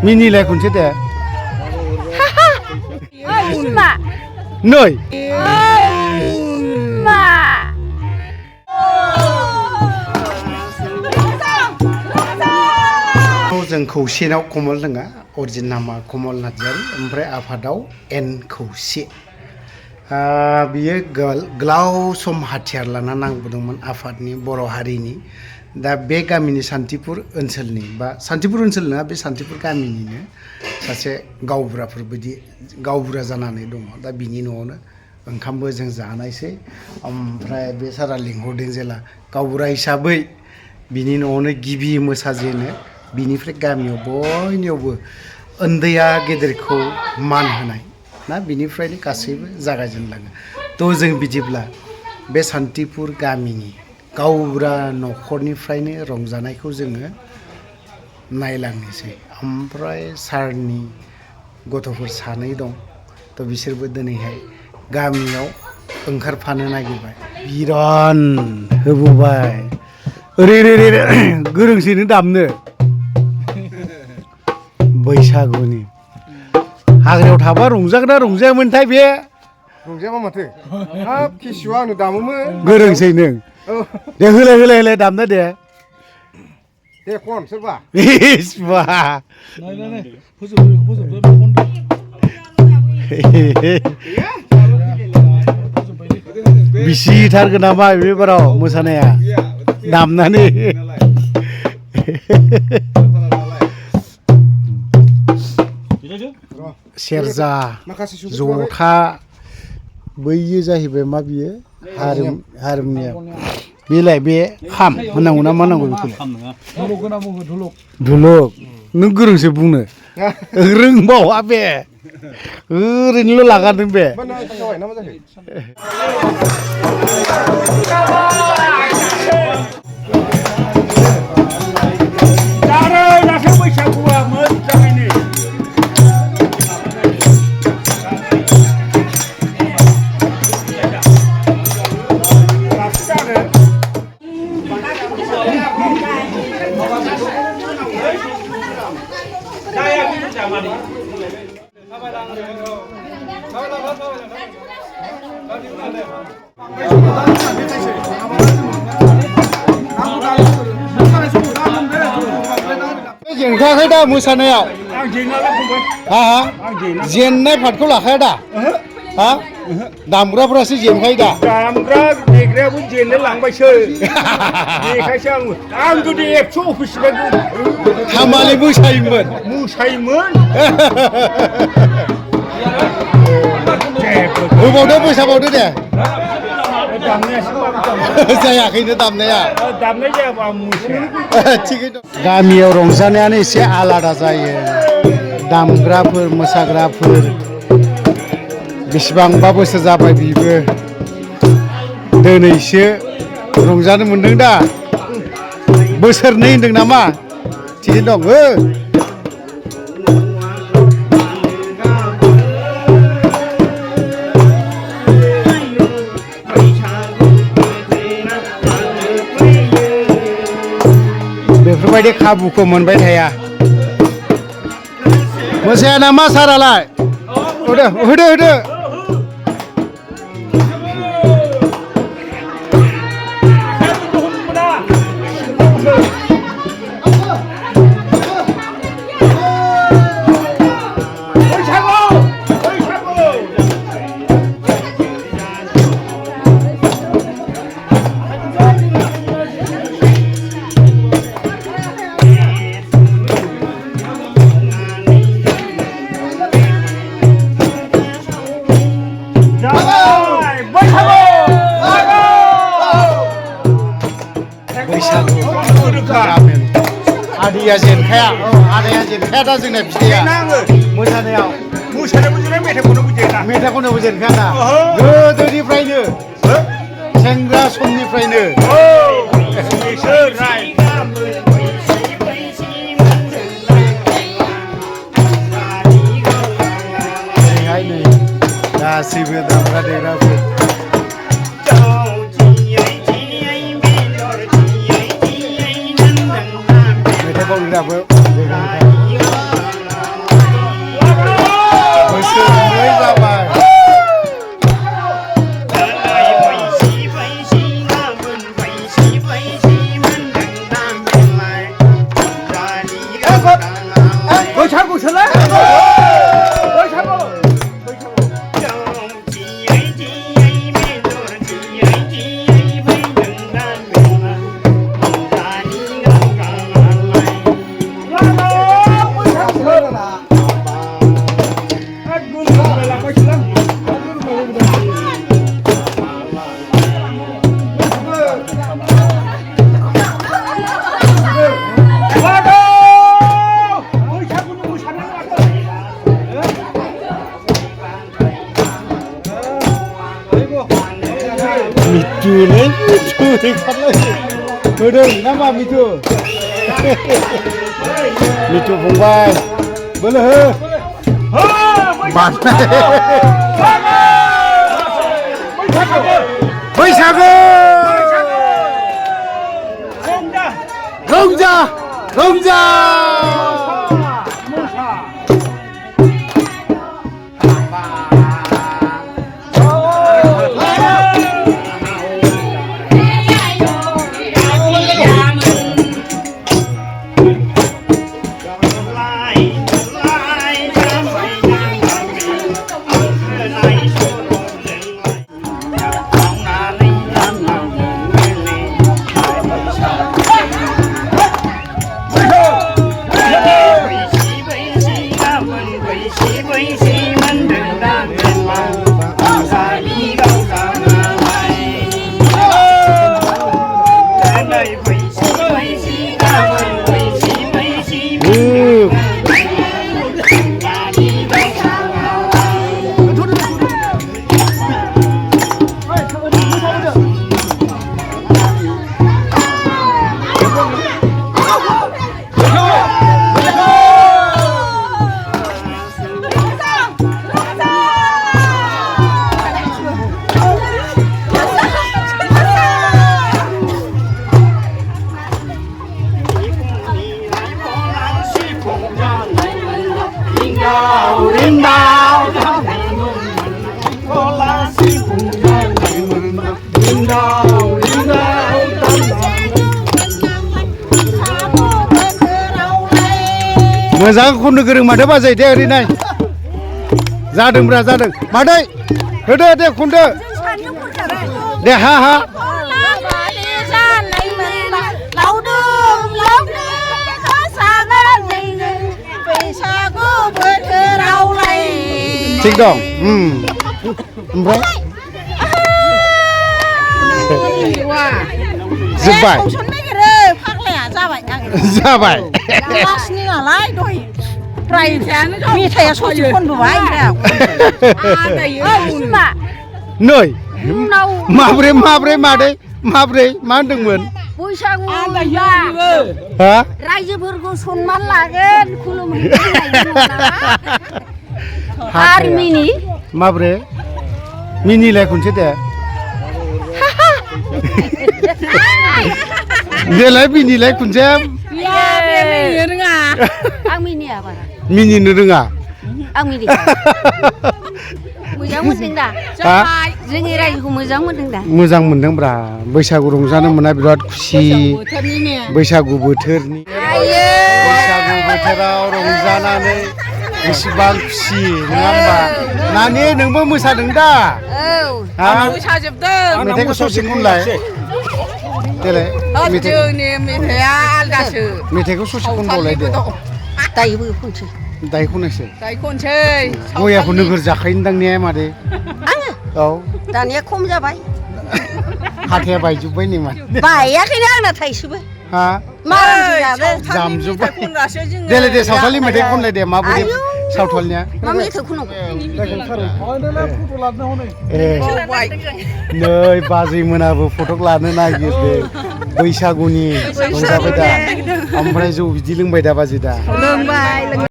मिनिलाय खनसे दे बिमा नै बिमा जों खौसेनाव कमल दोङा अरिजिन नामा कमल नार्जारि ओमफ्राय आफादाव एन खौसे बियो गोलाव सम हाथियार लाना नांबोदोंमोन आफादनि बर' हारिनि दा बे गामिनि सान्तिपुर ओनसोलनि बा सान्तिपुर ओनसोल नङा बे सान्तिपुर गामिनिनो सासे गावबुराफोर बायदि गावबुरा जानानै दङ दा बिनि न'आवनो ओंखामबो जों जानायसै ओमफ्राय बे सारा लिंहरदों जेला गावबुरा हिसाबै बिनि न'आवनो गिबि मोसाजेनो बिनिफ्राय गामियाव बयनियावबो उन्दैया गेदेरखौ मान होनाय ना बिनिफ्रायनो गासैबो जागायजेनलाङो थ' जों बिदिब्ला बे सान्तिपुर गामिनि गावबुरा न'खरनिफ्रायनो रंजानायखौ जोङो नायलांनोसै ओमफ्राय सारनि गथ'फोर सानै दं थ' बिसोरबो दिनैहाय गामियाव ओंखारफानो नागिरबाय बिरान होबोबाय ओरै गोरोंसैनो दामनो बैसागुनि हाग्रायाव थाबा रंजागोना रंजायामोनथाय बे रंजायाबा माथो हाब केसिअ आंनो दामोमोन गोरोंसै नों दे होलाय दामना दे दे खन सोरबा इसबा बिसिथारगोन नामा बेबाराव मोसानाया दामनानै सेरजा जथा बैयो जाहैबाय मा बियो हारिमुनियाम बेलाय बे खाम होनांगौ ना मा नांगौ बेखौ धुलुक नों गोरोंसो बुंनो रोंबावा बे ओरैनोल' लागारदों बे जेनखायाखै दा मोसानायाव हा जेननाय फाटखौ लाखाया दा हा दामग्राफ्रासो जेनखायो दा दामग्रा देग्रायाबो जेननो लांबायसो बेखायसो आं जुदि एबसु अफिसनिफ्राय हामालि मोसायोमोन होबावदो मोसाबावदो दे जायाखैनो दामनाया जायाबा आं मोसाया थिगैनो गामियाव रंजानायानो एसे आलादा जायो दामग्राफोर मोसाग्राफोर बेसेबांबा बोसोर जाबाय बिबो दिनैसो रंजानो मोनदों दा बोसोरनै होनदों नामा थिगैनो दं बेफोरबायदि खाबुखौ मोनबाय थाया मोसाया नामा सारालाय होदो आदैया जेनखाया दा जोंना फिथाइया मोसानायाव मेथाइखौनो जेनखाया ना गोदोनिफ्रायनो सेंग्रा समनिफ्रायनो गासैबो दामग्रा देग्राफोर मेथाइ बावग्राबो बैसागुसोलै बैसागु मिथुलै मिथु खारलै होदों नामा मिथु मिथु फंबाय बोलो हो बारनाय बैसागु रंजा रंजा मोजां खननो गोरों माथो बाजै दे ओरैनाय जादोंब्रा जादों मादै होदो दे खनदो दे हा हा थिग दं ओमफ्राय जोब्बाय जाबाय मेथाइया ससे खनबोबाय नै माब्रै माब्रै मादै माब्रै मा होनदोंमोन बैसागु हा रायजोफोरखौ सनमान लागोन खुलुमगोन आरो मिनि माब्रै मिनिलाय खनसे दे देलाय मिनिलाय खनसे रोङा आं मिनिया बारा मिनिनो रोङा आं मिनिया मोजां मोनदों दा जोंनि रायजोखौ मोजां मोनदों दा मोजां मोनदोंब्रा बैसागु रंजानो मोना बिराद खुसि बैसागु बोथोरनि बैसागु बोथोराव रंजानानै बेसेबां खुसि नङा होमबा नानि नोंबो मोसादों दा औ मोसाजोबदों मेथाइखौ ससे खनलाय देलाय जोंनि मेथाइया आलदासो मेथाइखौ ससे खनबावलाय दे दायोबो खनसै दायो खननोसै दायो खनसै गयाखौ नोगोर जाखायोदां ने मादै आङो औ दानिया खम जाबाय हाथाया बायजोब्बाय ने मा बायाखैनो आंना थाइसेबो हा मारामसो जादों जामजोब्बाय देलाय दे सावथालनि मेथाइ खनलाय दे माबायदि सावथालनिया मा मेथाइ खननांगौ नै बाजै मोनाबो फटक लानो नागिरदों बैसागुनि रंजाबाय दा ओमफ्राय जौ बिदि लोंबाय दा बाजै दा लोंबाय